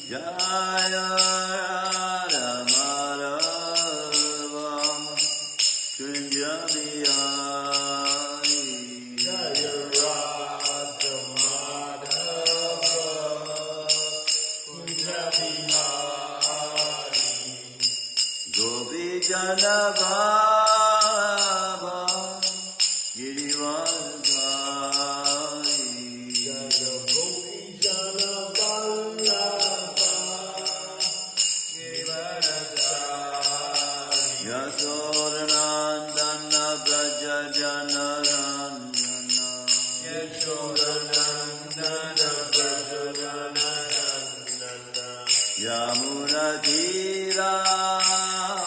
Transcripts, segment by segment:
Jaya Ramarava Kunja Bihari Jaya Ramarava Kunja Bihari Gopi Jana Baba Girivardhari Jaya Gopi Jana Yashodanandana Braja Janarandana Yashodanandana Braja Janarandana Yamuna Tira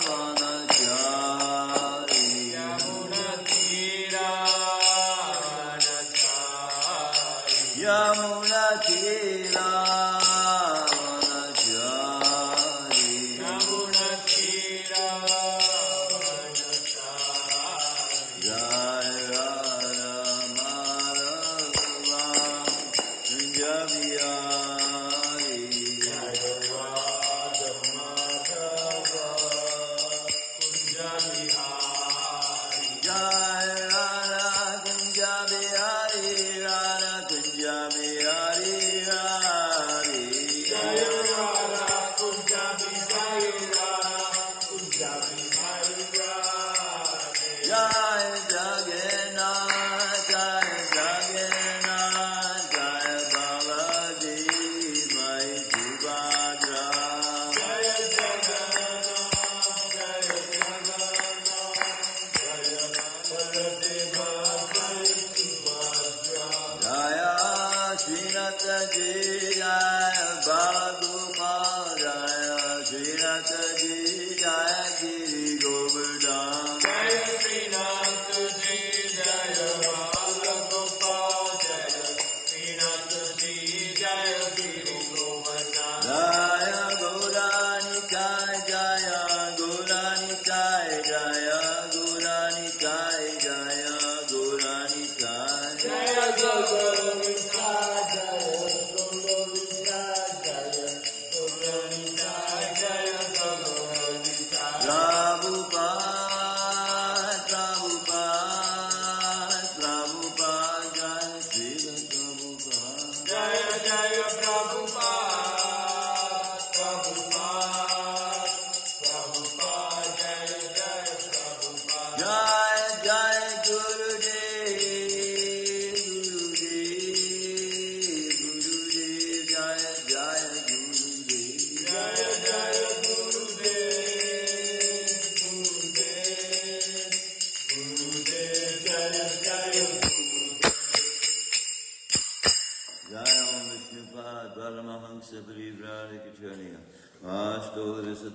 Vanachari Yamuna Tira Vanachari Yamuna Tira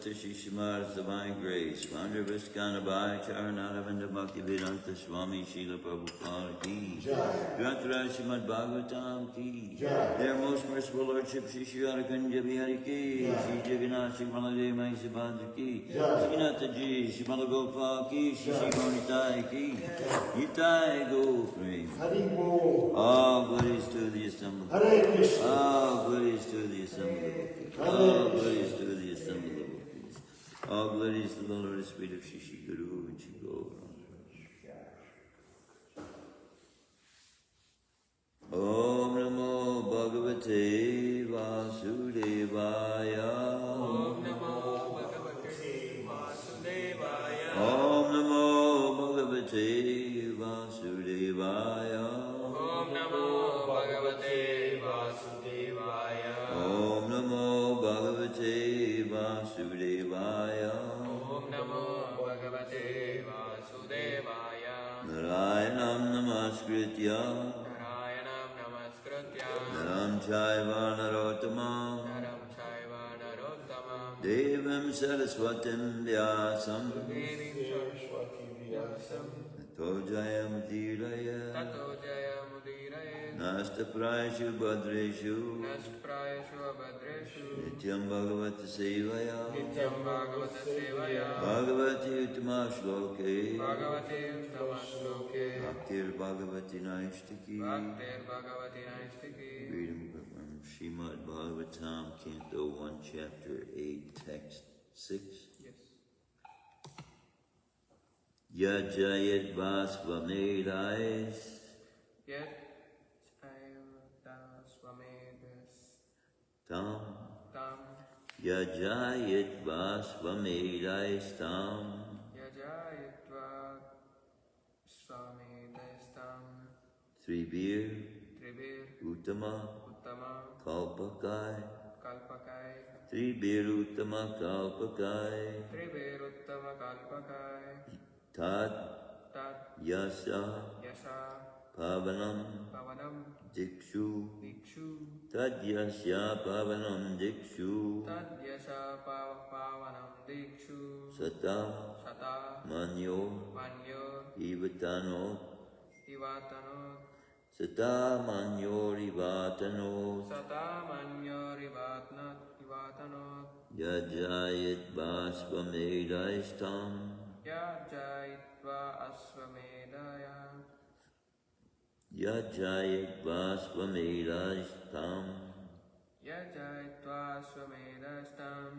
Shishimar Divine Grace, Founder of Iskana Bhai, Charanaravinda Bhakti Vedanta Swami Srila Prabhupada Ki, Grantaraj Shrimadbhagavatam Ki, Their Most Merciful Lordship Shri Kunja Bihari Ki, Shri Jagannath Shri Maladev Mahisabhadra Ki, Shri Nataji Shri Malagopal Ki, Shri Gonitai Ki, Nitai Go Prem. All glories to the assembled. All glories to the assembled. All glories to the assembled. All glories to the Lord, Spirit of Shishi Guru and Shigo. Om Namo Bhagavate Vasudevaya. Om Namo Bhagavate Vasudevaya. Om Namo Bhagavate Vasudevaya. Om Namo Bhagavate Vasudevaya. Om Namo Bhagavate Vasudevaya. Om Namo Bhagavate Vasudevaya. Narayanam Namaskritya. Narayanam Namaskritya. Naram Chaiva Narottamam. Naram Chaiva Narottamam. Devam Saraswatim Vyasam. Devim Saraswati Vyasam. Tato Jayamudiraya. Tato Jayamudiraya. Nasta Prayashu Bhadreshu. Nasta Prayashu Bhadreshu. Nityam Bhagavata Sevaya. Nityam Bhagavata Sevaya. Bhagavati Uttama Shloke. Bhagavati Uttama Shloke. Bhaktir Bhagavati Naishtaki. Bhaktir Bhagavati Naishtaki. Shrimadbhagavatam, Canto 1, Chapter 8, Text 6. Yes. Yajayat Vasvamedais. Yet Swamedas Tam. Tam Yajayat Vasvamedais Tam. Yajayitva Swamedas Tam Tribir. Tribir Uttama. Uttama Kalpakai. Kalpakai Tribir Uttama Kalpakai. Tribir Uttama Kalpakai Tad. Tat Yasa. Yasha Pavanam. Pavanam Dikshu. Dikshu Tad Yasya Pavanam Dikshu. Tad Yasha Pavanam Dikshu Sata. Sata Manyo. Manyo Ivatano. Ivatanot Sata Manyo Ivatano. Sata Manyo Ivatanot Yajayat Vasvamedais-tam. Yajayitva Asvamedaya Yajayat Vasvamedais-tam. Yajayitva Asvamedastam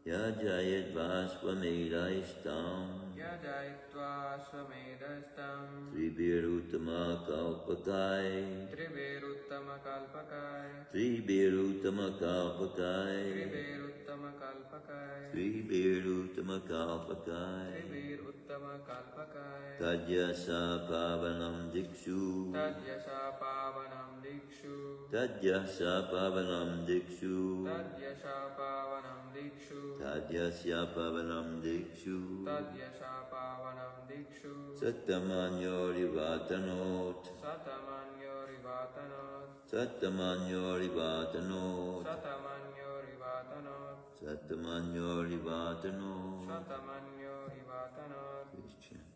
Yajayat Vasvamedais-tam. Yajayitva Asvamedastam Tribirutama Kalpakai. Triviruttama Kalpakai Tribirutama Kalpakai. Triviruttama Kalpakai Tribirutama Kalpakai. Triviruttama Kalpakai Tadyasa Pavanam Dikshu. Tadyasa Pavanam Dikshu Tadyasa Pavanam Dikshu. Tadyasa Pavanam Dikshu Tadyasya Pavanam Dikshu. Tadyasa Pavanam Dikshu Satamanyo Rivatanot. Satamanyo Rivatanot Satamanyo Rivatanot. Satamanyo Rivatanot Satamanyo Rivatanot. Satamanyo Rivatanot Please chant.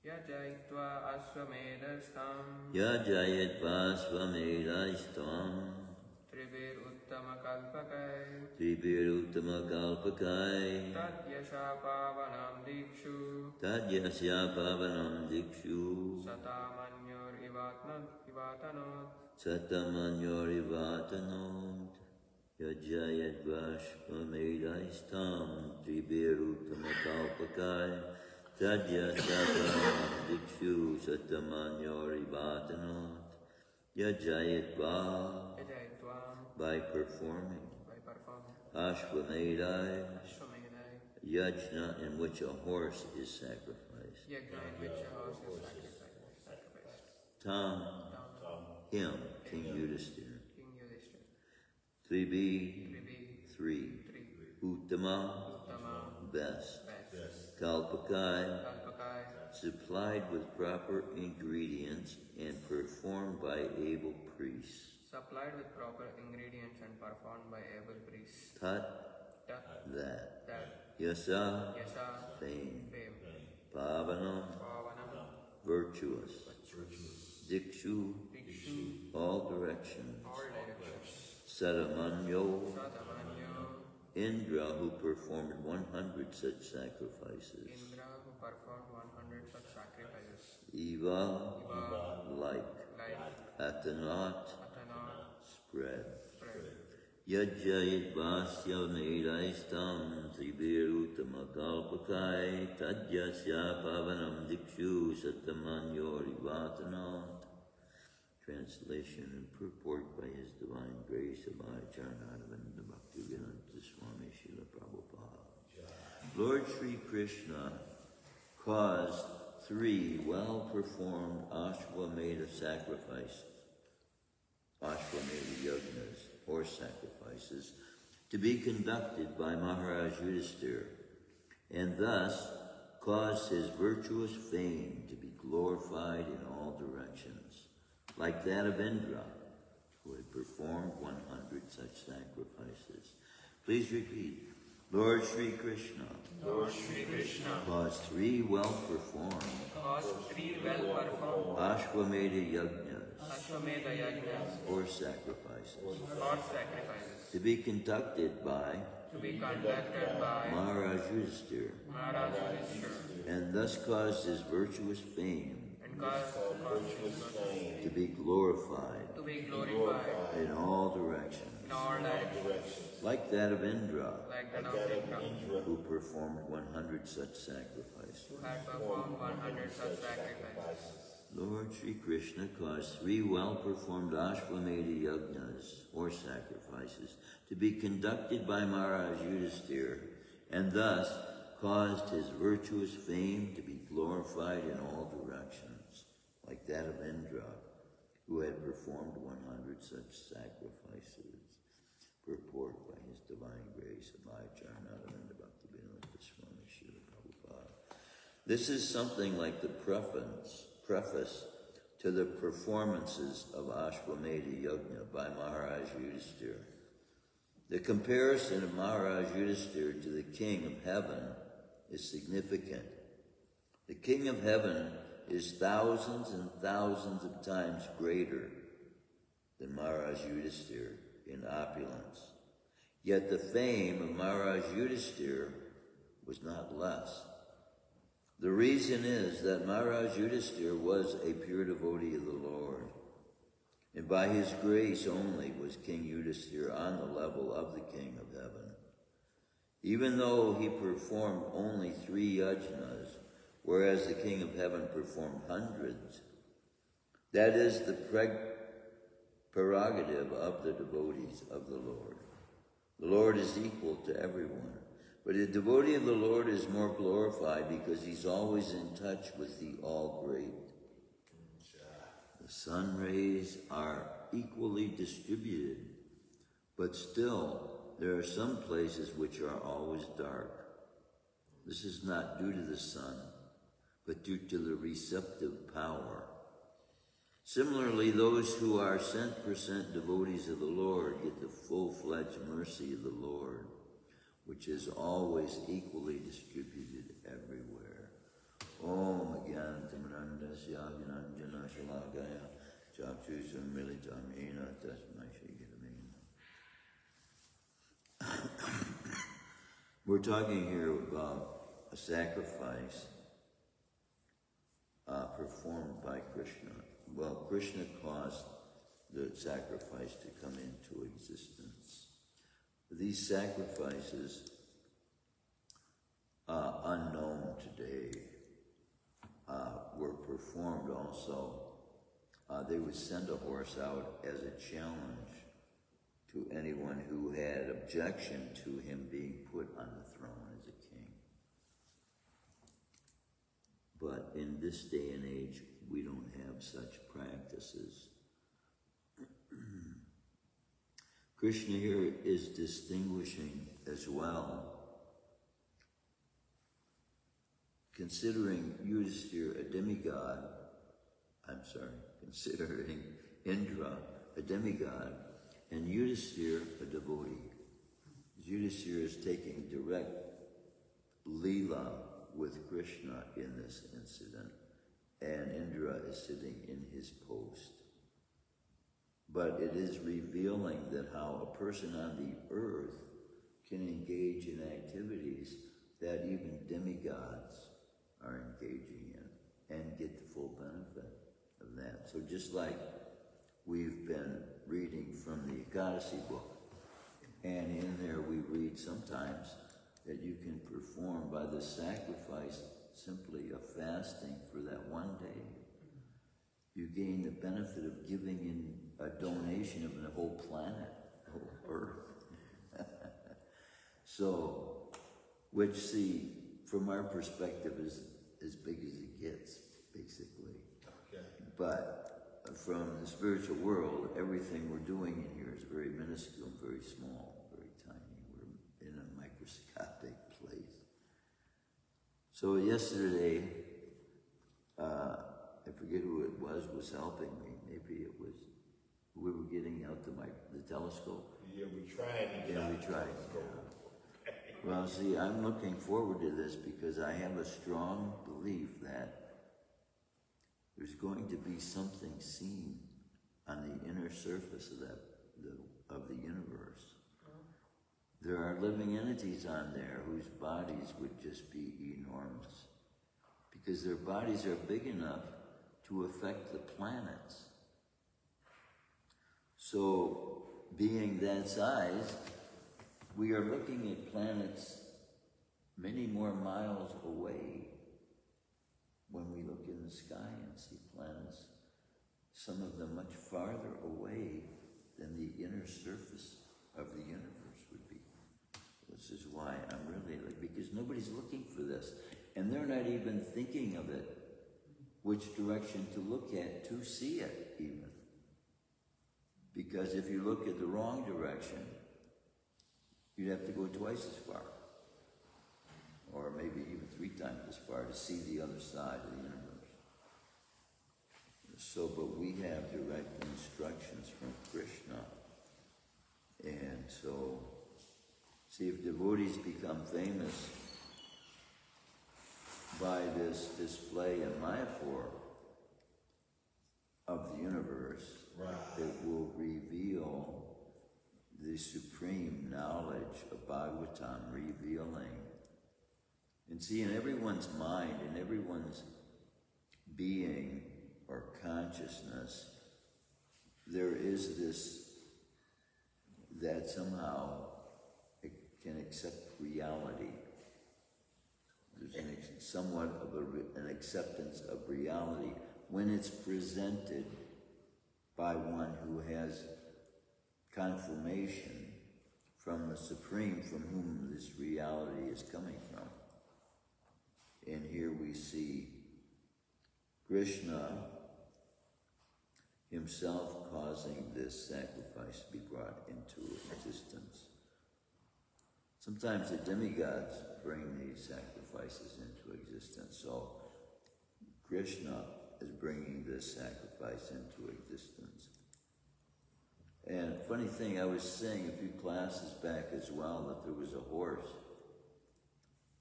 Yajayitva Asvamedastam Yajayat Vasvamedais-tam. Trivir Uttama Kalpakai Tribirutama Kalpakai. Tadyasha Pavanam Dikshu Tadyasya Pavanam Dikshu. Satamanyo Rivatanot Satamanyo Rivatanot. Yajayat Vasvamedais-tam. Tribirutama Kalpakai. Tadyasya Pavanam Dikshu. Satamanyo Rivatanot. Yajayat Yajayitva by performing by performing Ashvamedai, Ashvamedai yajna in which a horse is sacrificed. Yajna in which a horse is sacrificed. Tam, Tam him, King Yudhisthira. King Yudhishthira Tribi, Trivi three. Uttama, Uttama best. Best Kalpakai, Kalpakai supplied with proper ingredients and performed by able priests. supplied with proper ingredients and performed by able priests. Tat, Tat that. That Yasa, Yasha fame. Fame Pavanam, Pavanam virtuous. Dikshu, Dikshu all directions. all directions. Satamanyo, Satamanyo Indra, who performed 100 such sacrifices. Indra who performed 100 such sacrifices. Eva, Iva like. like Atanat, Atana spread. spread. Yajayat Vasya Medaistam, Tribirutama Kalpakai, Tadyasya Pavanam Dikshu, Satamanyo Rivatanat. Translation and purport by His Divine Grace of Acharnadavinda Bhaktivedanta Swami Srila Prabhupada. Lord Sri Krishna caused 3 well-performed Ashvamedha sacrifices, Ashvamedha yajnas, horse sacrifices, to be conducted by Maharaj Yudhisthira, and thus caused his virtuous fame to be glorified in all directions, like that of Indra, who had performed 100 such sacrifices. Please repeat. Lord Sri Krishna Lord Sri Krishna caused 3 well-performed caused 3 well-performed Ashvamedha yajnas, Ashvamedha yajnas, horse sacrifices, horse sacrifices, to be conducted by to be conducted by Maharaj Yudhisthira, Maharaj Yudhishthira, and thus caused his virtuous fame and caused virtuous fame to be glorified to be glorified in all directions, in all directions, like that of Indra, like that of Indra, who performed 100 such sacrifices. who had performed 100 such sacrifices. Lord Sri Krishna caused 3 well-performed Ashwamedha yajnas, or sacrifices, to be conducted by Maharaj Yudhisthira, and thus caused his virtuous fame to be glorified in all directions, like that of Indra, who had performed 100 such sacrifices. Purport by his divine grace, Abhay Charanaravinda Bhaktivedanta Swami Srila Prabhupada. This is something like the preface to the performances of Ashwamedha Yajna by Maharaj Yudhisthira. The comparison of Maharaj Yudhisthira to the King of Heaven is significant. The King of Heaven is thousands and thousands of times greater than Maharaj Yudhisthira in opulence. Yet the fame of Maharaj Yudhisthira was not less. The reason is that Maharaj Yudhisthira was a pure devotee of the Lord, and by his grace only was King Yudhisthira on the level of the King of Heaven. Even though he performed only 3 yajnas, whereas the King of Heaven performed hundreds, that is the prerogative of the devotees of the Lord. The Lord is equal to everyone. But a devotee of the Lord is more glorified because he's always in touch with the All-Great. The sun rays are equally distributed, but still there are some places which are always dark. This is not due to the sun, but due to the receptive power. Similarly, those who are 100% devotees of the Lord get the full-fledged mercy of the Lord, which is always equally distributed everywhere. Om Gyantamanandasya Gyananjana Shalagaya Chakshusam Militamina Tasmai Shrigadamina. We're talking here about a sacrifice performed by Krishna. Well, Krishna caused the sacrifice to come into existence. These sacrifices, unknown today, were performed also. They would send a horse out as a challenge to anyone who had objection to him being put on the throne as a king. But in this day and age, we don't have such practices. Krishna here is distinguishing as well, considering Yudhisthira a demigod, considering Indra a demigod, and Yudhisthira a devotee. Yudhisthira is taking direct Leela with Krishna in this incident, and Indra is sitting in his post. But it is revealing that how a person on the earth can engage in activities that even demigods are engaging in and get the full benefit of that. So just like we've been reading from the Ekadasi book, and in there we read sometimes that you can perform by the sacrifice simply of fasting for that one day. You gain the benefit of giving in a donation of the whole planet, the whole earth. So, which, see, from our perspective is as big as it gets, basically. Okay. But from the spiritual world, everything we're doing in here is very minuscule, very small, very tiny. We're in a microscopic place. So yesterday, I forget who it was helping me. Maybe it was, we were getting out the telescope. Yeah, we tried. Yeah, we tried. Yeah. Well, see, I'm looking forward to this because I have a strong belief that there's going to be something seen on the inner surface of the universe. There are living entities on there whose bodies would just be enormous because their bodies are big enough to affect the planets. So, being that size, we are looking at planets many more miles away when we look in the sky and see planets, some of them much farther away than the inner surface of the universe would be. This is why I'm really, because nobody's looking for this. And they're not even thinking of it, which direction to look at to see it even. Because if you look at the wrong direction, you'd have to go twice as far. Or maybe even 3 times as far to see the other side of the universe. So, but we have direct instructions from Krishna. And so, see, if devotees become famous by this display in Mayapur of the universe, it will reveal the supreme knowledge of Bhagavatam, revealing. And see, in everyone's mind, in everyone's being or consciousness, there is this, that somehow it can accept reality. There's somewhat of an acceptance of reality when it's presented by one who has confirmation from the Supreme, from whom this reality is coming from. And here we see Krishna himself causing this sacrifice to be brought into existence. Sometimes the demigods bring these sacrifices into existence. So Krishna is bringing this sacrifice into existence. And funny thing, I was saying a few classes back as well that there was a horse.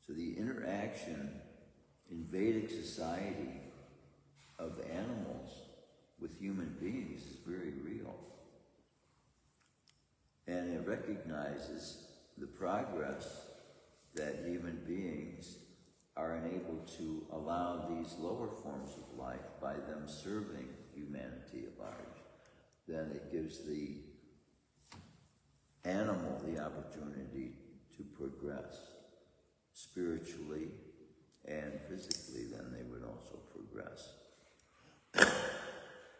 So the interaction in Vedic society of animals with human beings is very real. And it recognizes the progress that human beings are enabled to allow these lower forms of life by them serving humanity at large. Then it gives the animal the opportunity to progress spiritually and physically, then they would also progress.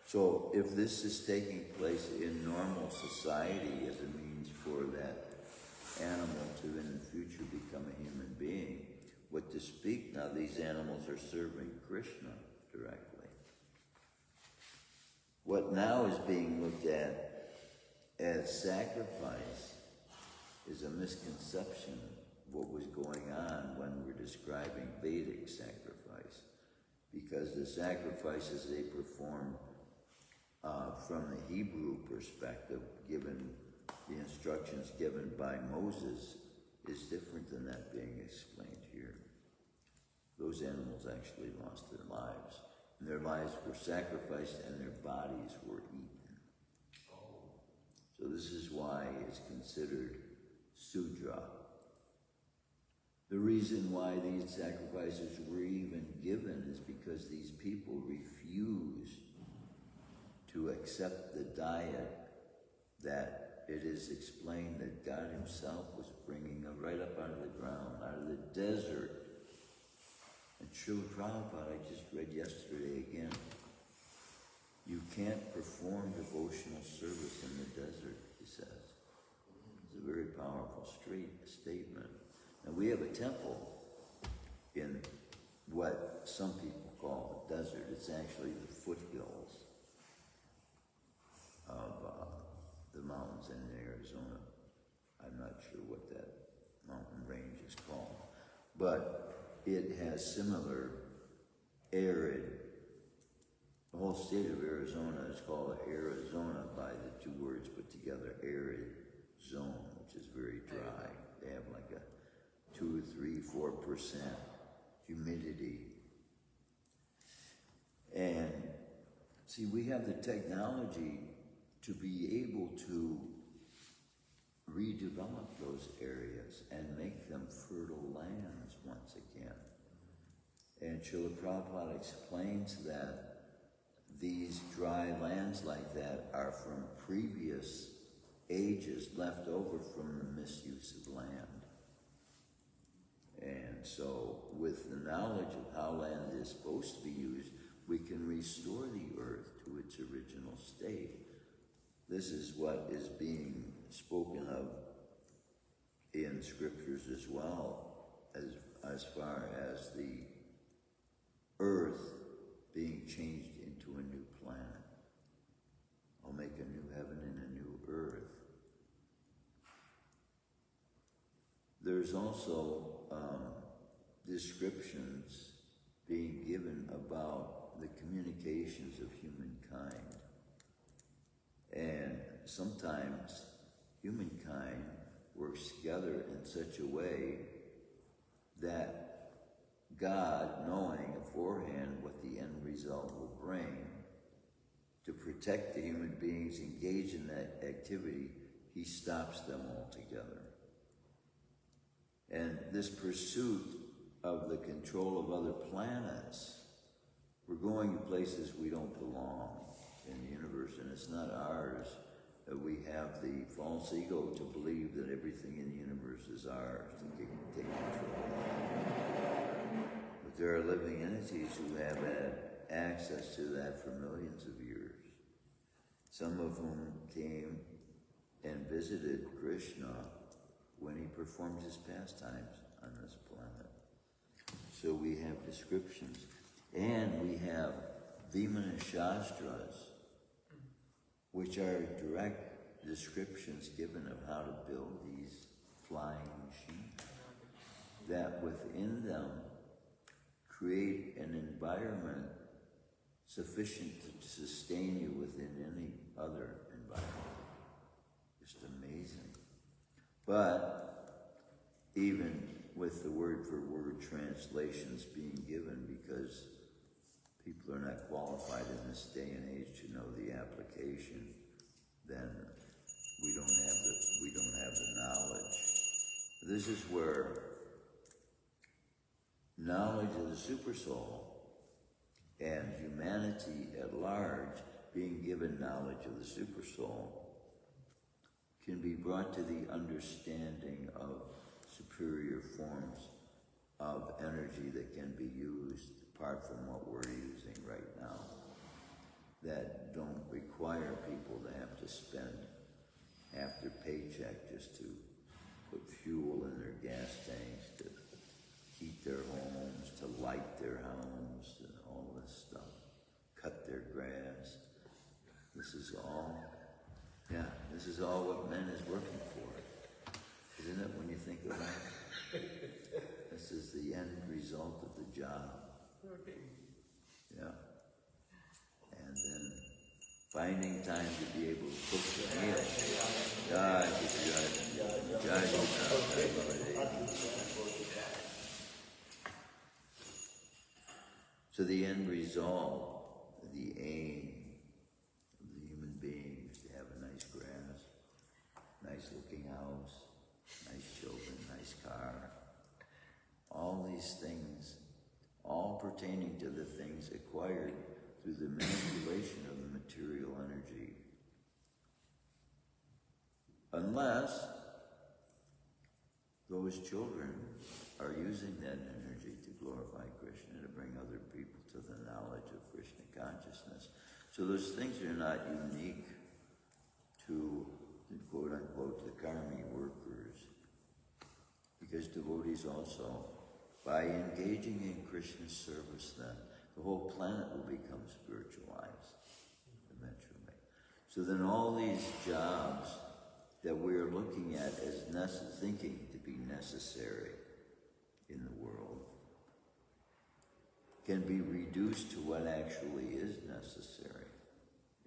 So if this is taking place in normal society as a means for that animal to in the future become a human being, what to speak now, these animals are serving Krishna directly. What now is being looked at as sacrifice is a misconception of what was going on when we're describing Vedic sacrifice, because the sacrifices they performed from the Hebrew perspective, given the instructions given by Moses, is different than that being explained here. Those animals actually lost their lives, and their lives were sacrificed and their bodies were eaten. So this is why it's considered Sudra. The reason why these sacrifices were even given is because these people refused to accept the diet that it is explained that God himself was bringing right up out of the ground, out of the desert. And Srila Prabhupada, I just read yesterday again, you can't perform devotional service in the desert, he says. It's a very powerful statement. And we have a temple in what some people call the desert. It's actually the foothills of the mountains in Arizona. I'm not sure what that mountain range is called. But it has similar arid, the whole state of Arizona is called Arizona by the two words put together, arid zone, which is very dry. They have like a 2, 3, 4% humidity. And see, we have the technology to be able to redevelop those areas and make them fertile lands once again. And Srila Prabhupada explains that these dry lands like that are from previous ages left over from the misuse of land. And so with the knowledge of how land is supposed to be used, we can restore the earth to its original state. This is what is being spoken of in scriptures as well, as far as the earth being changed into a new planet. I'll make a new heaven and a new earth. There's also descriptions being given about the communications of humankind. And sometimes humankind works together in such a way that God, knowing beforehand what the end result will bring, to protect the human beings engaged in that activity, he stops them altogether. And this pursuit of the control of other planets, we're going to places we don't belong in the universe, and it's not ours. We have the false ego to believe that everything in the universe is ours, to take control. But there are living entities who have had access to that for millions of years. Some of whom came and visited Krishna when he performed his pastimes on this planet. So we have descriptions. And we have Vimana Shastras, which are direct descriptions given of how to build these flying machines, that within them create an environment sufficient to sustain you within any other environment. Just amazing. But even with the word-for-word translations being given, because people are not qualified in this day and age to know the application, then we don't have the knowledge. This is where knowledge of the supersoul and humanity at large being given knowledge of the supersoul can be brought to the understanding of superior forms of energy that can be used apart from what we're using right now, that don't require people to have to spend half their paycheck just to put fuel in their gas tanks, to heat their homes, to light their homes, and all this stuff, cut their grass. This is all what man is working for, isn't it, when you think of that? This is the end result of the job. Yeah. And then finding time to be able to cook the meal. So the end result, the aim of the human being is to have a nice grass, nice looking house, nice children, nice car. All these things, all pertaining to the things acquired through the manipulation of the material energy. Unless those children are using that energy to glorify Krishna, to bring other people to the knowledge of Krishna consciousness. So those things are not unique to, quote unquote, the karmi workers. Because devotees also, by engaging in Krishna's service then, the whole planet will become spiritualized eventually. So then all these jobs that we're looking at as thinking to be necessary in the world can be reduced to what actually is necessary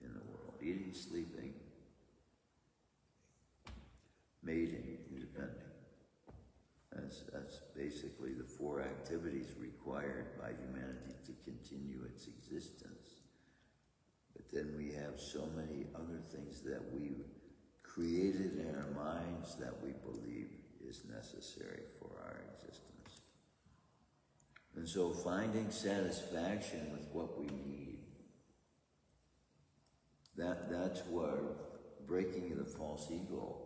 in the world. Eating, sleeping, mating, and defending. That's basically the 4 activities required by humanity to continue its existence. But then we have so many other things that we've created in our minds that we believe is necessary for our existence. And so finding satisfaction with what we need That's where breaking the false ego,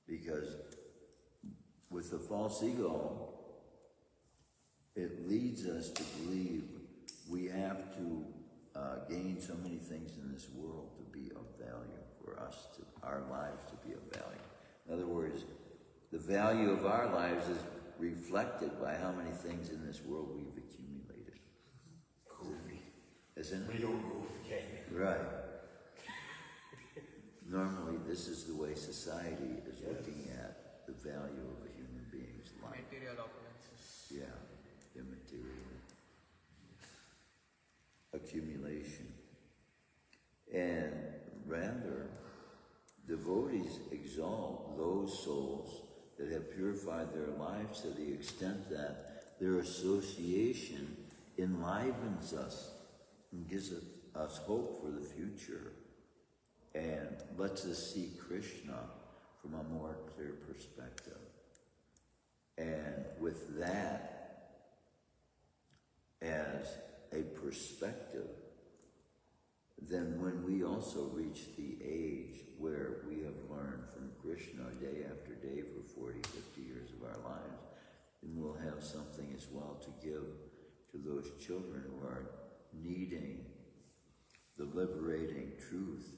because with the false ego, it leads us to believe we have to gain so many things in this world to be of value for us, to our lives to be of value. In other words, the value of our lives is reflected by how many things in this world we've accumulated. Isn't it? Real goofy. Right. Normally, this is the way society is looking at the value of a human being's life. Material opulences. Yeah, immaterial accumulation. And rather, devotees exalt those souls that have purified their lives to the extent that their association enlivens us and gives us hope for the future and lets us see Krishna from a more clear perspective. And with that as a perspective, then when we also reach the age where we have learned from Krishna day after day for 40, 50 years of our lives, then we'll have something as well to give to those children who are needing the liberating truth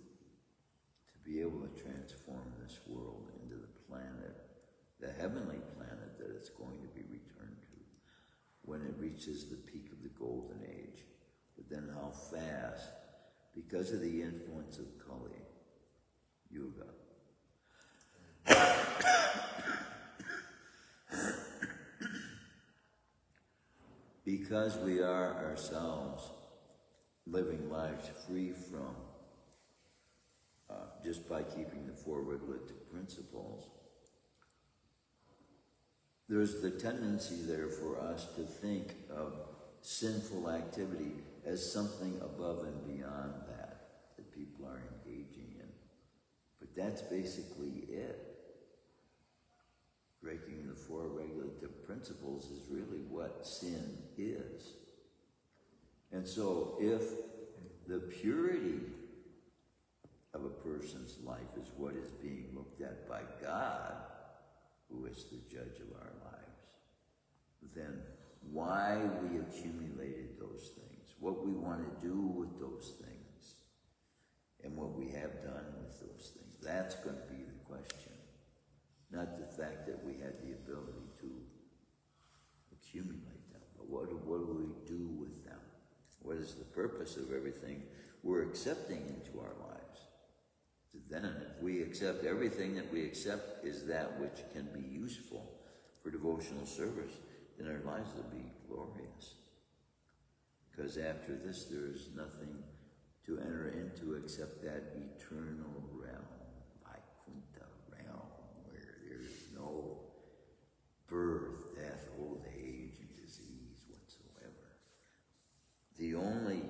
to be able to transform this world into the planet, the heavenly planet that it's going to be returned to when it reaches the peak of the golden age. But then how fast, because of the influence of Kali Yuga, because we are ourselves living lives free from, just by keeping the four regulative principles, there's the tendency there for us to think of sinful activity as something above and beyond that people are engaging in. But that's basically it. Breaking the four regulative principles is really what sin is. And so if the purity of a person's life is what is being looked at by God, who is the judge of our lives, then why we accumulated those things, what we want to do with those things, and what we have done with those things, that's going to be the question. Not the fact that we had the ability to accumulate them, but what do we do with them? What is the purpose of everything we're accepting into our lives? Then, if we accept everything that we accept is that which can be useful for devotional service, then our lives will be glorious. Because after this, there is nothing to enter into except that eternal realm, Vaikuntha realm, where there is no birth, death, old age, and disease whatsoever. The only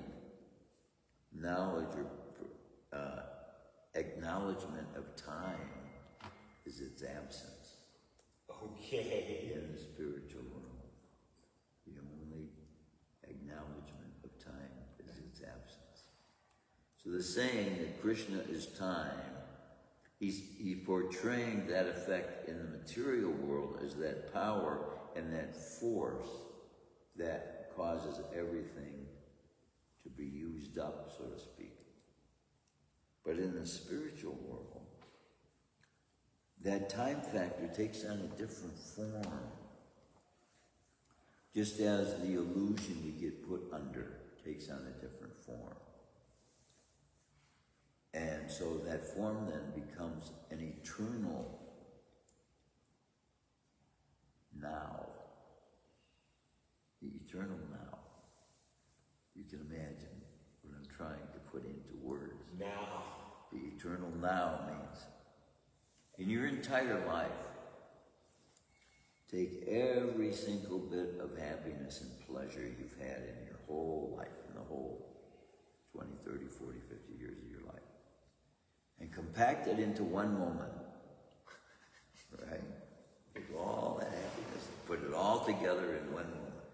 knowledge or acknowledgement of time is its absence. Okay. In the spiritual world, the only acknowledgement of time is its absence. So the saying that Krishna is time, he's portraying that effect in the material world as that power and that force that causes everything to be used up, so to speak. But in the spiritual world, that time factor takes on a different form. Just as the illusion we get put under takes on a different form. And so that form then becomes an eternal now. The eternal now. You can imagine what I'm trying to put into words. Now. The eternal now means, in your entire life, take every single bit of happiness and pleasure you've had in your whole life, in the whole 20, 30, 40, 50 years of your life, and compact it into one moment, right? Take all that happiness and put it all together in one moment.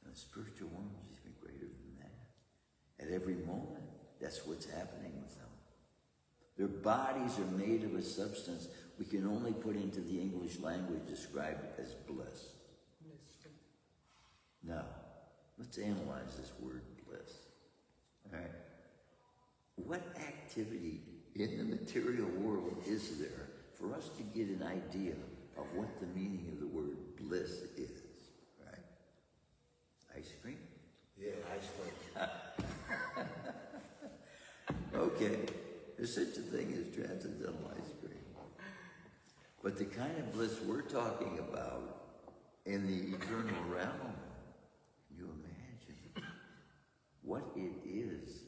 And the spiritual world is even greater than that. At every moment, That's what's happening with them. Their bodies are made of a substance we can only put into the English language described as bliss. Now, let's analyze this word bliss. All right? What activity in the material world is there for us to get an idea of what the meaning of the word bliss is? Right? Ice cream? Yeah, ice cream. Okay, there's such a thing as transcendental ice cream. But the kind of bliss we're talking about in the eternal realm, can you imagine what it is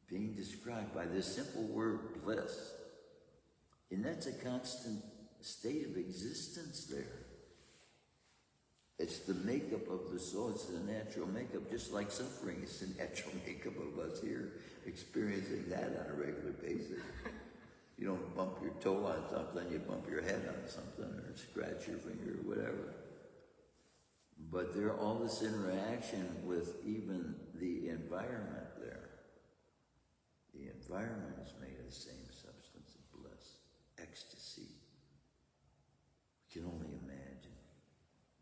being described by this simple word bliss? And that's a constant state of existence there. It's the makeup of the soul. It's the natural makeup, just like suffering is the natural makeup of us here, experiencing that on a regular basis. You don't bump your toe on something, you bump your head on something, or scratch your finger, or whatever. But there's all this interaction with even the environment there. The environment is made of the same substance of bliss, ecstasy. We can only imagine.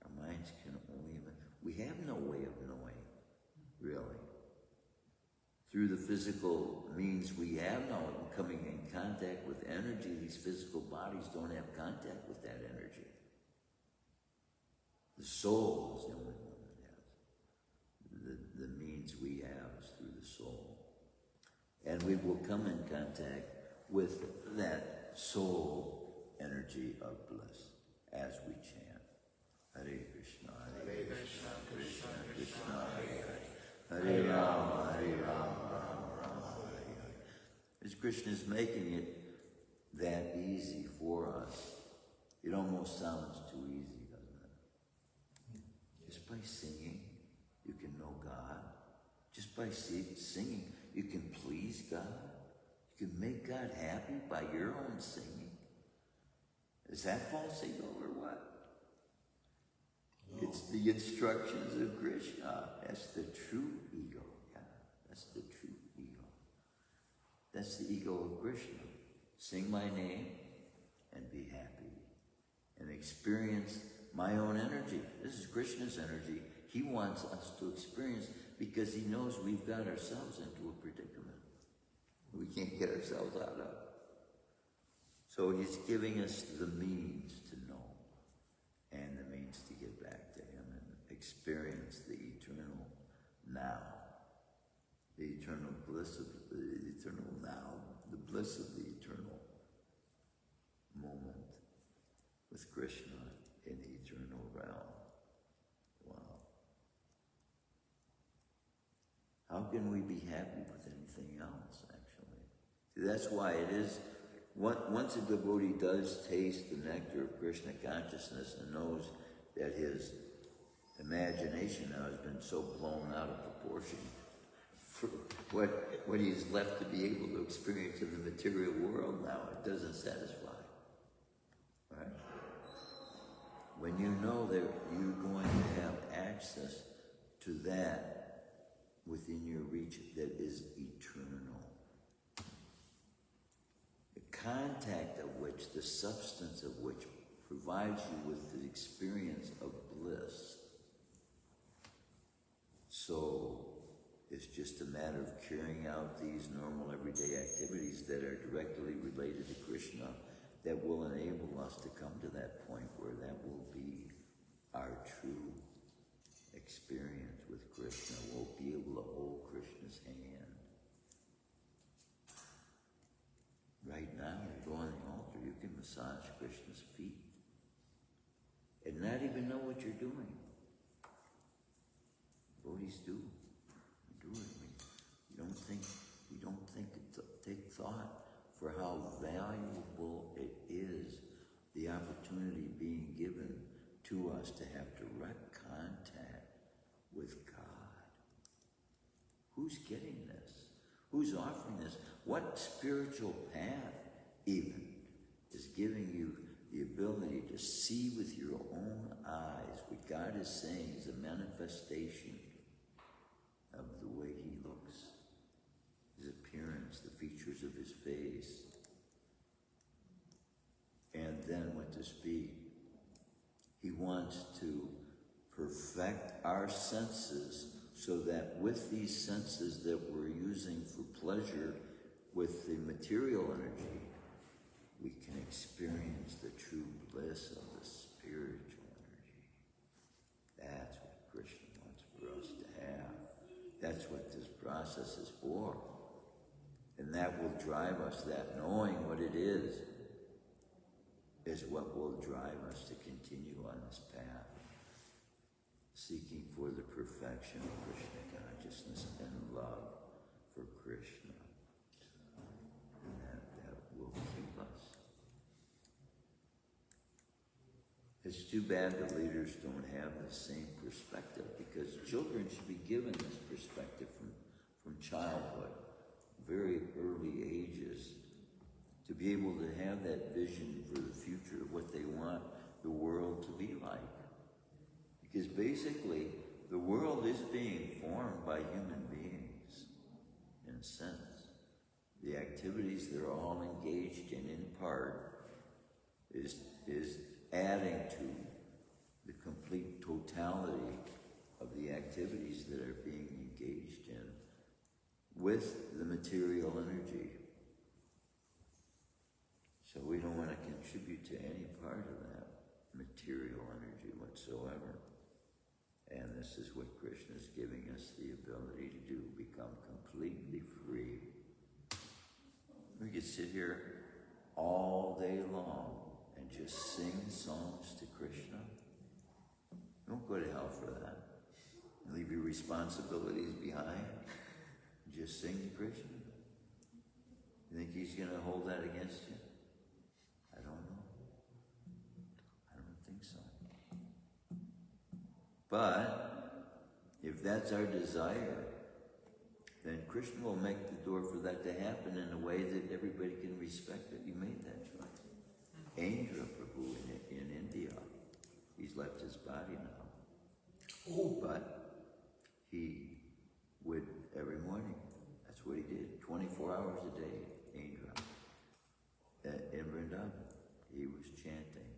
Our minds can only imagine. We have no way of knowing, really. Through the physical means we have now of coming in contact with energy, these physical bodies don't have contact with that energy. The soul is the only one that has. The means we have is through the soul. And we will come in contact with that soul energy of bliss as we chant. Hare Krishna, Hare Krishna, Krishna Krishna, Hare Hare, Hare Rama, Hare Rama, Rama Rama, Hare Hare. As Krishna is making it that easy for us, it almost sounds too easy, doesn't it? Just by singing, you can know God. Just by singing, you can please God. You can make God happy by your own singing. Is that false ego or what? No. It's the instructions of Krishna. That's the true ego. Yeah, that's the true ego. That's the ego of Krishna. Sing my name and be happy. And experience my own energy. This is Krishna's energy. He wants us to experience because he knows we've got ourselves into a predicament we can't get ourselves out of. So he's giving us the means to know and the means to get back to him and experience the eternal now. The eternal bliss of the eternal now. The bliss of the eternal moment with Krishna in the eternal realm. Wow. How can we be happy with anything else, actually? See, that's why it is, once a devotee does taste the nectar of Krishna consciousness and knows that his imagination now has been so blown out of proportion for what he's left to be able to experience in the material world now, it doesn't satisfy. Right? When you know that you're going to have access to that within your reach that is eternal, the contact of which, the substance of which provides you with the experience of bliss. So it's just a matter of carrying out these normal everyday activities that are directly related to Krishna that will enable us to come to that point where that will be our true experience with Krishna. We'll be able to hold Krishna's hand. Right now, you go on the altar, you can massage Krishna's feet and not even know what you're doing. Devotees do. You do it. You don't think, take thought for how valuable it is, the opportunity being given to us to have direct contact with God. Who's getting this? Who's offering this? What spiritual path even is giving you the ability to see with your own eyes what God is saying is a manifestation of the way he looks, his appearance? the features of his face. And then what to speak? He wants to perfect our senses so that with these senses that we're using for pleasure with the material energy, we can experience the true bliss of the spiritual energy. That's what Krishna wants for us to have. That's what this process is for. And that will drive us, that knowing what it is what will drive us to continue on this path, seeking for the perfection of Krishna consciousness and love for Krishna. And that will keep us. It's too bad the leaders don't have the same perspective, because children should be given this perspective from childhood, very early ages, to be able to have that vision for the future of what they want the world to be like. Because basically, the world is being formed by human beings, in a sense. The activities they're all engaged in part, is adding to the complete totality of the activities that are being engaged in with the material energy. So we don't want to contribute to any part of that material energy whatsoever. And this is what Krishna is giving us the ability to do, become completely free. We could sit here all day long and just sing songs to Krishna. Don't go to hell for that. Leave your responsibilities behind. Just sing to Krishna. You think he's going to hold that against you? I don't know. I don't think so. But if that's our desire, then Krishna will make the door for that to happen in a way that everybody can respect that you made that choice. Indra Prabhu in India, he's left his body now. But he would, every morning, that's what he did, 24 hours a day, Indra. In Vrindavan, he was chanting.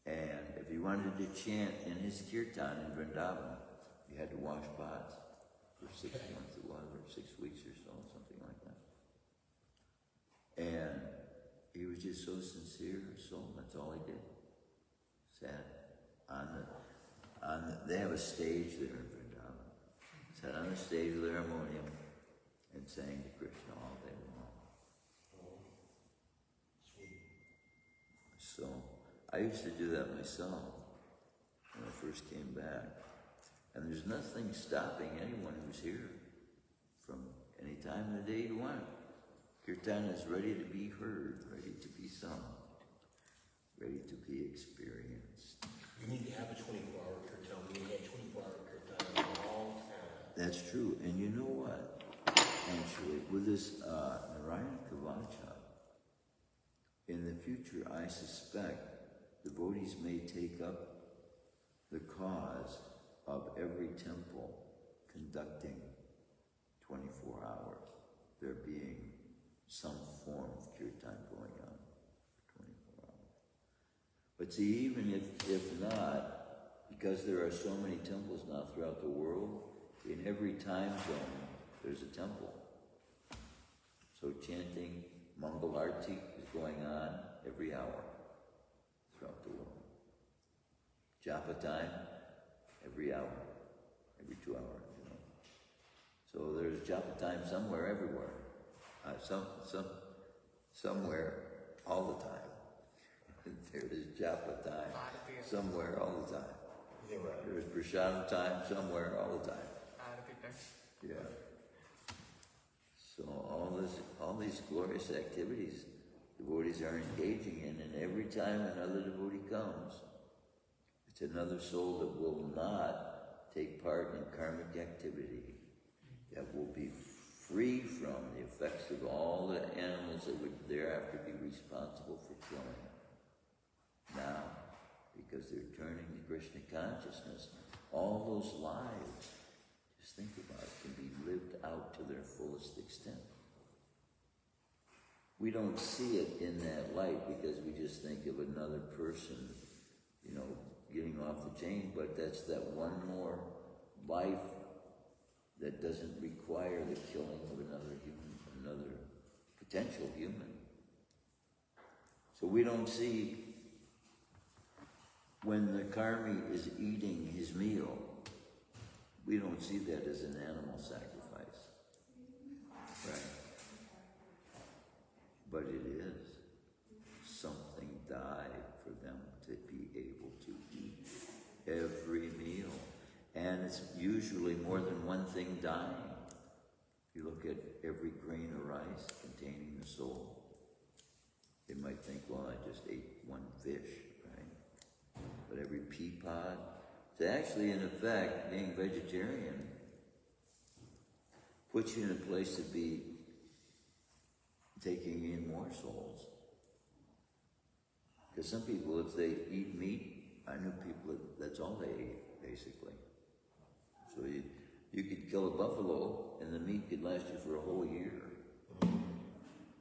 And if he wanted to chant in his kirtan in Vrindavan, he had to wash pots for 6 months it was, or 6 weeks or so, something like that. And he was just so sincere, so that's all he did. Sat they have a stage there in Vrindavan. Sat on the stage with the harmonium and sang to Krishna all day long. So I used to do that myself when I first came back. And there's nothing stopping anyone who's here from any time of the day you want. Kirtan is ready to be heard, ready to be sung, ready to be experienced. We need to have a 24-hour kirtan. We need to have 24-hour kirtan all the time. That's true. And you know what? Actually, with this Narayana Kavacha, in the future, I suspect devotees may take up the cause of every temple conducting 24 hours. There being some form of kirtan going on for 24 hours. But see, even if not, because there are so many temples now throughout the world, in every time zone, there's a temple. So chanting Mangal Arti is going on every hour throughout the world. Japa time, every hour, every 2 hours, you know. So there's japa time somewhere, everywhere. Somewhere, all the time. There is japa time somewhere, all the time. Yeah, right. There's prasadam time somewhere, all the time. Yeah. So all these glorious activities devotees are engaging in, and every time another devotee comes, it's another soul that will not take part in karmic activity, that will be free from the effects of all the animals that would thereafter be responsible for killing. Now, because they're turning to Krishna consciousness, all those lives, just think about it, can be lived out to their fullest extent. we don't see it in that light because we just think of another person, getting off the chain, but that's that one more life that doesn't require the killing of another human, another potential human. So we don't see when the karmi is eating his meal, we don't see that as an animal sacrifice, right? But it is. Something died for them to be able to eat every meal. And it's usually more than one thing dying. If you look at every grain of rice containing the soul, they might think, well, I just ate one fish, right? But every pea pod, it's actually, in effect, being vegetarian puts you in a place to be taking in more souls. Because some people, if they eat meat, I knew people that's all they ate, basically. So you could kill a buffalo and the meat could last you for a whole year.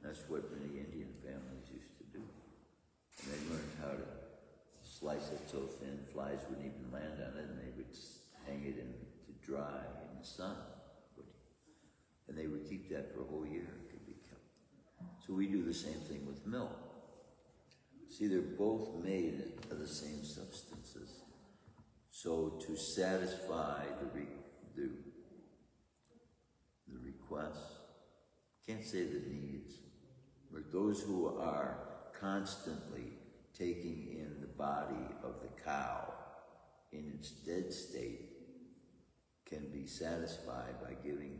That's what many Indian families used to do. And they learned how to slice it so thin flies wouldn't even land on it, and they would hang it to dry in the sun. And they would keep that for a whole year. It could be kept. So we do the same thing with milk. See, they're both made of the same substances. So to satisfy the requests, can't say the needs, but those who are constantly taking in the body of the cow in its dead state can be satisfied by giving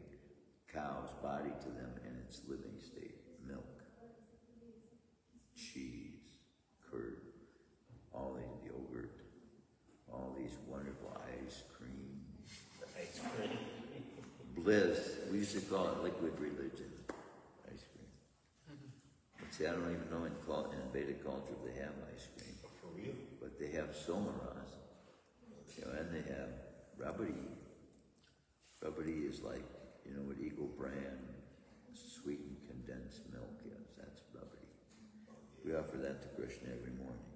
cow's body to them in its living state. Milk, cheese, curd, all these yogurt, all these wonderful ice cream. Ice cream. Bliss. We used to call it liquid religion. Ice cream. But see, I don't even know in Vedic culture if they have ice cream. For real? But they have somaras. And they have rabdi. Rabdi is like, what Eagle brand sweetened condensed milk is. That's rabdi. We offer that to Krishna every morning.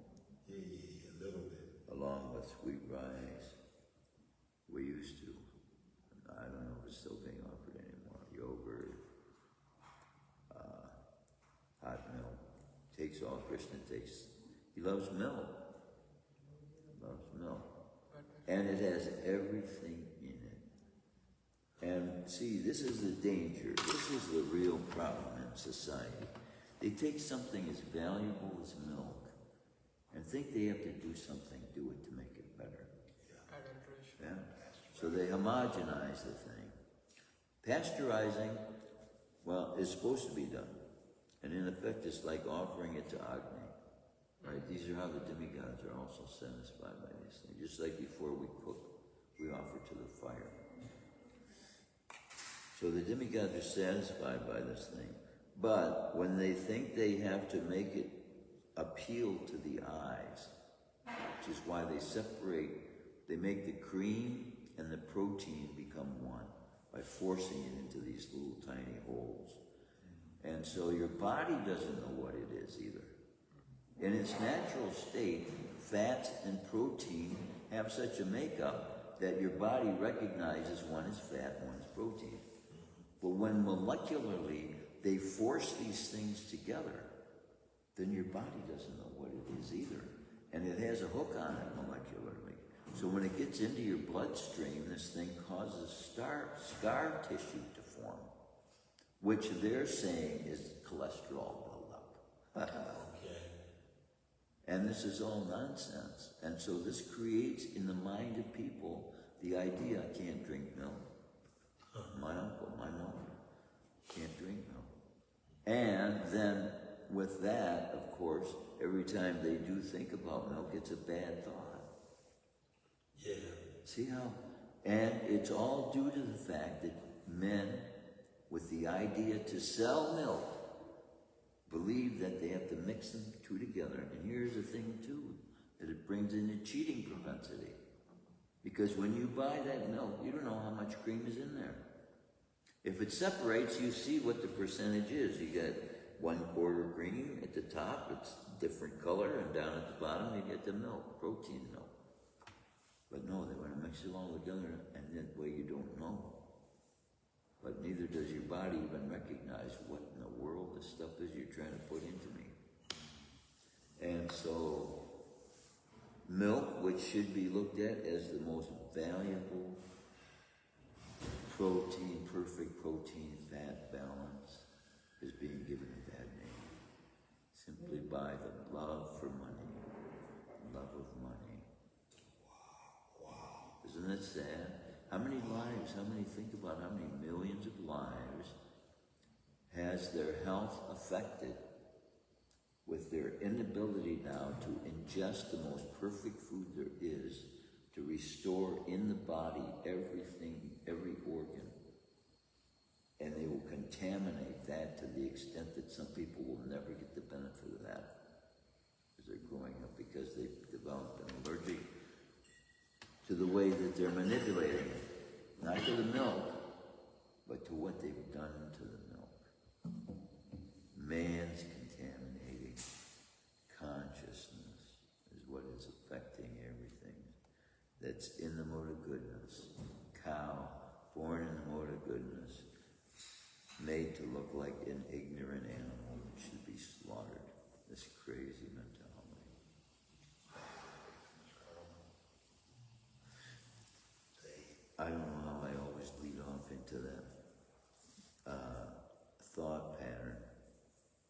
Yeah, a little bit. Along with sweet rice. We used to. I don't know if it's still being offered anymore. Yogurt, hot milk. Takes all Krishna takes. He loves milk. Loves milk. And it has everything in it. And see, this is the danger. This is the real problem in society. They take something as valuable as milk and think they have to do something, do it to make it better. Yeah. So they homogenize the thing. Pasteurizing, is supposed to be done. And in effect, it's like offering it to Agni. Right? These are how the demigods are also satisfied by these things. Just like before we cook, we offer to the fire. So the demigods are satisfied by this thing. But when they think they have to make it appeal to the eyes, which is why they separate, they make the cream and the protein become one by forcing it into these little tiny holes. And so your body doesn't know what it is either. In its natural state, fats and protein have such a makeup that your body recognizes one is fat, one is protein. But when molecularly they force these things together, then your body doesn't know what it is either. And it has a hook on it molecularly. So when it gets into your bloodstream, this thing causes scar tissue to form, which they're saying is cholesterol buildup. Okay. And this is all nonsense. And so this creates in the mind of people the idea, I can't drink milk. My uncle, my mother, can't drink milk. And then with that, of course, every time they do think about milk, it's a bad thought. Yeah. See how? And it's all due to the fact that men, with the idea to sell milk, believe that they have to mix them two together. And here's the thing too, that it brings in a cheating propensity. Because when you buy that milk, you don't know how much cream is in there. If it separates, you see what the percentage is. You got 1/4 green at the top, it's different color, and down at the bottom you get the milk, protein milk. But no, they want to mix it all together, and that way you don't know. But neither does your body even recognize what in the world this stuff is you're trying to put into me. And so, milk, which should be looked at as the most valuable protein, perfect protein-fat balance, is being given a bad name. Simply by the love for money, love of money. Wow. Isn't it sad? How many lives, think about how many millions of lives has their health affected with their inability now to ingest the most perfect food there is to restore in the body everything, every organ. And they will contaminate that to the extent that some people will never get the benefit of that as they're growing up because they've developed an allergic to the way that they're manipulating it. Not to the milk, but to what they've done to the milk. Man's contaminating consciousness is what is affecting everything that's in the mode of goodness. Cow, born in the mode of goodness, made to look like an ignorant animal that should be slaughtered. This crazy mentality. I don't know how I always lead off into that thought pattern,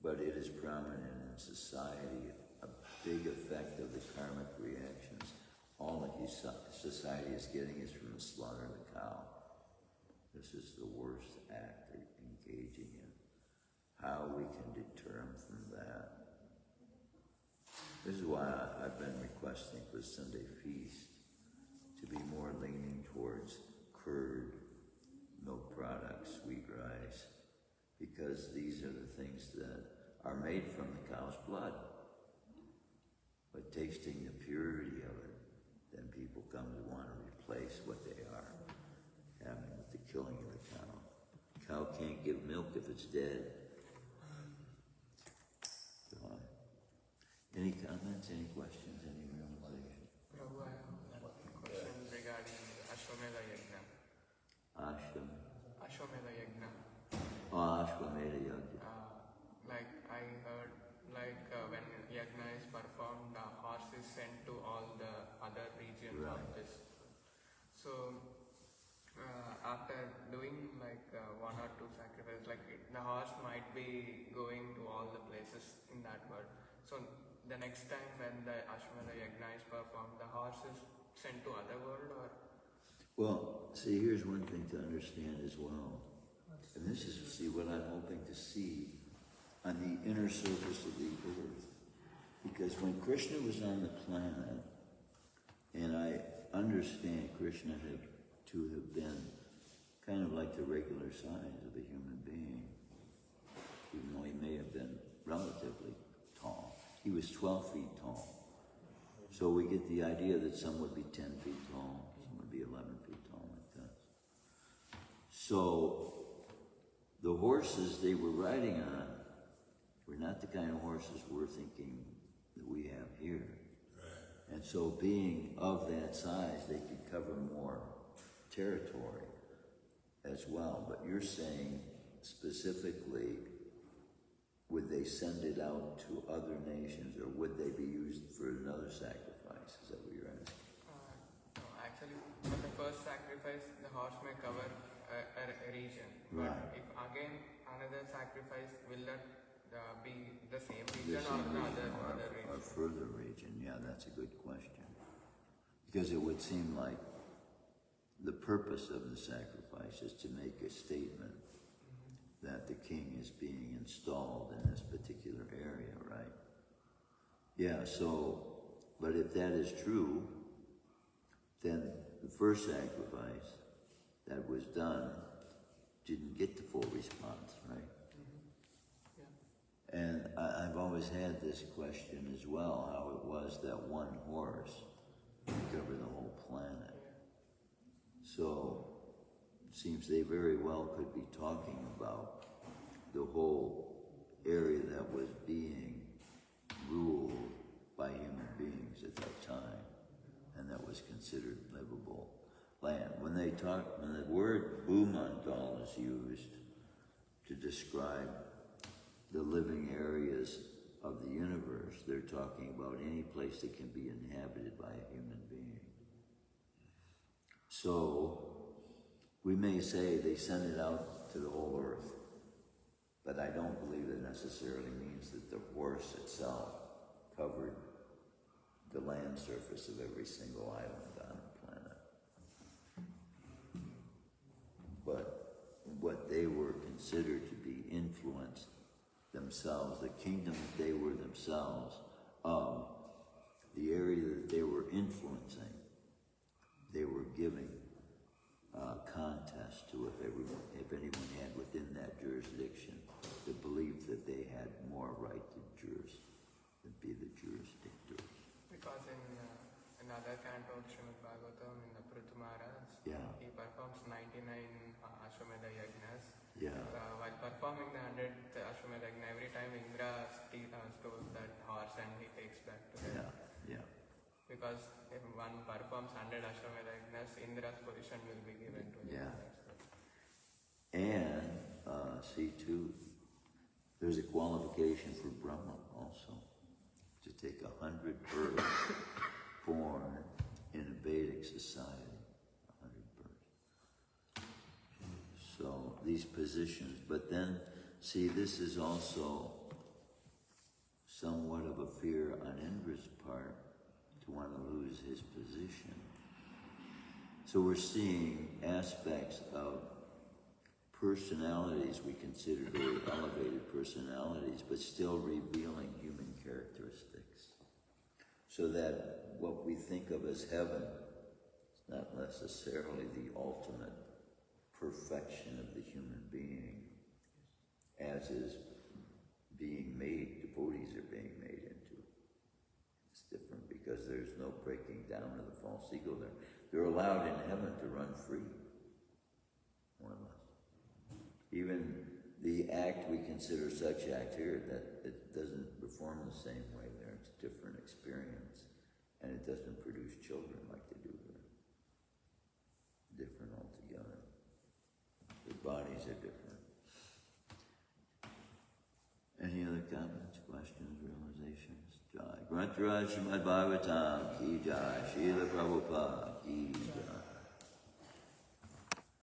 but it is prominent in society, a big effect of the karmic reactions. All that society is getting is from the slaughter of the cow. This is the worst act they're engaging in. How we can deter them from that. This is why I've been requesting for the Sunday feast to be more leaning towards curd, milk products, sweet rice, because these are the things that are made from the cow's blood. But tasting the purity of it, then people come to want to replace what they are having with the killing of the cow. Cow can't give milk if it's dead. Any comments, any questions, any realization? Prabhu, I have one question regarding Ashwamedha Yajna. Ashwamedha Yajna. Ashwamedha Yajna. Like I heard, when Yajna is performed, the horse is sent to all the other regions of this. So after doing one or two sacrifices, the horse might be going to all the places in that world. So the next time when the Ashwamedha Yajna is performed, the horse is sent to other world, or? Well, see, here's one thing to understand as well. And this is, what I'm hoping to see on the inner surface of the earth. Because when Krishna was on the planet, and I understand Krishna to have been kind of like the regular size of a human being, even though he may have been relatively tall. He was 12 feet tall. So we get the idea that some would be 10 feet tall, some would be 11 feet tall, like that. So the horses they were riding on were not the kind of horses we're thinking that we have here. And so being of that size, they could cover more territory as well. But you're saying specifically, would they send it out to other nations, or would they be used for another sacrifice? Is that what you're asking? No, actually, for the first sacrifice, the horse may cover a region. Right. But if again another sacrifice, will that be the same The region same or region other or region? further region? Yeah, that's a good question. Because it would seem like the purpose of the sacrifice is to make a statement that the king is being installed in this particular area, right? Yeah, so, but if that is true, then the first sacrifice that was done didn't get the full response, right? Yeah. And I've always had this question as well, how it was that one horse covered the whole planet. So, it seems they very well could be talking about the whole area that was being ruled by human beings at that time, and that was considered livable land. When the word Bhumandal is used to describe the living areas of the universe, they're talking about any place that can be inhabited by a human being. So, we may say they sent it out to the whole earth, but I don't believe that necessarily means that the horse itself covered the land surface of every single island on the planet. But what they were considered to be influenced themselves, the kingdom that they were themselves of, the area that they were influencing, they were giving contest to if anyone had within that jurisdiction the belief that they had more right to be the jurisdictors. Because in another canto of Shrimadbhagavatam, in the Pruthu Maharaj, he performs 99 Ashwamedha Yajnas. While performing the 100th Ashwamedha Yajna, every time Indra stole that horse and he takes back to him. Because if one performs 100 Ashwamedha Yajnas, Indra's position will be given to him. And see too, there's a qualification for Brahma also, to take 100 birds born in a Vedic society, 100 birds. So these positions, but then see, this is also somewhat of a fear on Indra's part to want to lose his position. So we're seeing aspects of personalities we consider very elevated personalities, but still revealing human characteristics. So that what we think of as heaven is not necessarily the ultimate perfection of the human being, as is being made, devotees are being made into. It's different because there's no breaking down of the false ego there. They're allowed in heaven to run free, more or less. Even the act we consider such act here, that it doesn't perform the same way there. It's a different experience, and it doesn't produce children like they do here. Different altogether. Their bodies are different. Any other comments, questions, realizations? Jai. Grantharaj Shrimadbhagavatam ki jai. Srila Prabhupada ki jai.